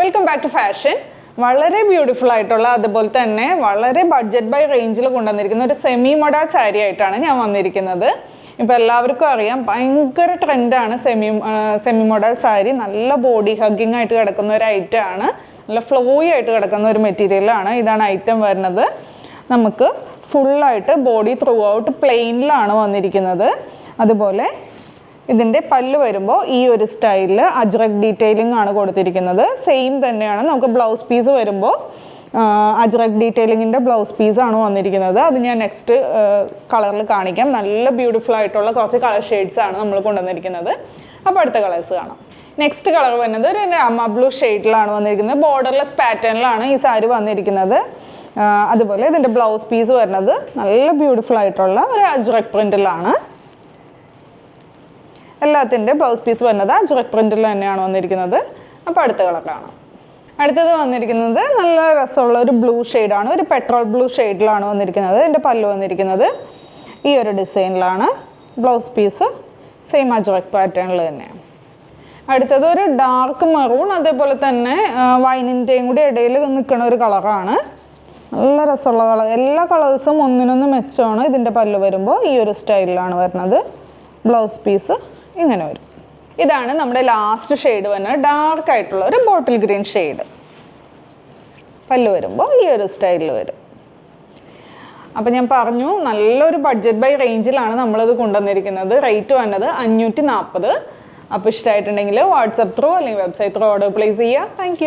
Welcome back to fashion. വളരെ beautiful ആയിട്ടുള്ള അതുപോലെ തന്നെ വളരെ ബഡ്ജറ്റ് ബൈ റേഞ്ചിൽ കൊണ്ടുവന്നിരിക്കുന്ന ഒരു സെമി മോഡൽ സാരി ആയിട്ടാണ് ഞാൻ വന്നിരിക്കുന്നത്. ഇപ്പോൾ എല്ലാവർക്കും അറിയാം, ഭയങ്കര ട്രെൻഡാണ് സെമി മോഡൽ സാരി. നല്ല ബോഡി ഹഗ്ഗിങ് ആയിട്ട് കിടക്കുന്ന ഒരു ഐറ്റമാണ്, നല്ല ഫ്ലോയി ആയിട്ട് കിടക്കുന്ന ഒരു മെറ്റീരിയലാണ്. ഇതാണ് ഐറ്റം വരുന്നത്. നമുക്ക് ഫുള്ളായിട്ട് ബോഡി ത്രൂ ഔട്ട് പ്ലെയിനിലാണ് വന്നിരിക്കുന്നത്. അതുപോലെ ഇതിൻ്റെ പല്ല് വരുമ്പോൾ ഈ ഒരു സ്റ്റൈലിൽ അജ്രക് ഡീറ്റെയിലിംഗ് ആണ് കൊടുത്തിരിക്കുന്നത്. സെയിം തന്നെയാണ്. നമുക്ക് ബ്ലൗസ് പീസ് വരുമ്പോൾ അജ്രക് ഡീറ്റെയിലിങ്ങിൻ്റെ ബ്ലൗസ് പീസാണ് വന്നിരിക്കുന്നത്. അത് ഞാൻ നെക്സ്റ്റ് കളറിൽ കാണിക്കാം. നല്ല ബ്യൂട്ടിഫുൾ ആയിട്ടുള്ള കുറച്ച് കളർ ഷെയ്ഡ്സാണ് നമ്മൾ കൊണ്ടുവന്നിരിക്കുന്നത്. അപ്പോൾ അടുത്ത കളേഴ്സ് കാണാം. നെക്സ്റ്റ് കളർ വരുന്നത് ഒരു രാമ ബ്ലൂ ഷെയ്ഡിലാണ് വന്നിരിക്കുന്നത്. ബോർഡർലെസ് പാറ്റേണിലാണ് ഈ സാരി വന്നിരിക്കുന്നത്. അതുപോലെ ഇതിൻ്റെ ബ്ലൗസ് പീസ് വരുന്നത് നല്ല ബ്യൂട്ടിഫുൾ ആയിട്ടുള്ള ഒരു അജ്രക് പ്രിൻറ്റിലാണ്. എല്ലാത്തിൻ്റെ ബ്ലൗസ് പീസ് വരുന്നത് അജ്രക് പ്രിൻറ്റിൽ തന്നെയാണ് വന്നിരിക്കുന്നത്. അപ്പോൾ അടുത്ത കളർ കാണാം. അടുത്തത് വന്നിരിക്കുന്നത് നല്ല രസമുള്ള ഒരു ബ്ലൂ ഷെയ്ഡാണ്. ഒരു പെട്രോൾ ബ്ലൂ ഷെയ്ഡിലാണ് വന്നിരിക്കുന്നത്. ഇതിൻ്റെ പല്ല് വന്നിരിക്കുന്നത് ഈ ഒരു ഡിസൈനിലാണ്. ബ്ലൗസ് പീസ് സെയിം അജ്രക് പാറ്റേണിൽ തന്നെയാണ്. അടുത്തത് ഒരു ഡാർക്ക് മെറൂൺ, അതേപോലെ തന്നെ വൈനിൻ്റെയും കൂടി ഇടയിൽ നിൽക്കുന്ന ഒരു കളറാണ്. നല്ല രസമുള്ള കളർ. എല്ലാ കളേഴ്സും ഒന്നിനൊന്ന് മെച്ചമാണ്. ഇതിൻ്റെ പല്ല് വരുമ്പോൾ ഈ ഒരു സ്റ്റൈലിലാണ് വരുന്നത്. ബ്ലൗസ് പീസ് ഇങ്ങനെ വരും. ഇതാണ് നമ്മുടെ ലാസ്റ്റ് ഷെയ്ഡ് വരുന്നത്. ഡാർക്ക് ആയിട്ടുള്ള ഒരു ബോട്ടിൽ ഗ്രീൻ ഷെയ്ഡ്. പല്ല് വരുമ്പോൾ ഈ ഒരു സ്റ്റൈലിൽ വരും. അപ്പോൾ ഞാൻ പറഞ്ഞു, നല്ലൊരു ബഡ്ജറ്റ് ബൈ റേഞ്ചിലാണ് നമ്മളിത് കൊണ്ടുവന്നിരിക്കുന്നത്. റേറ്റ് വന്നത് 540. അപ്പോൾ ഇഷ്ടമായിട്ടുണ്ടെങ്കിൽ വാട്സപ്പ് ത്രൂ അല്ലെങ്കിൽ വെബ്സൈറ്റ് ത്രൂ ഓർഡർ പ്ലേസ് ചെയ്യുക. താങ്ക്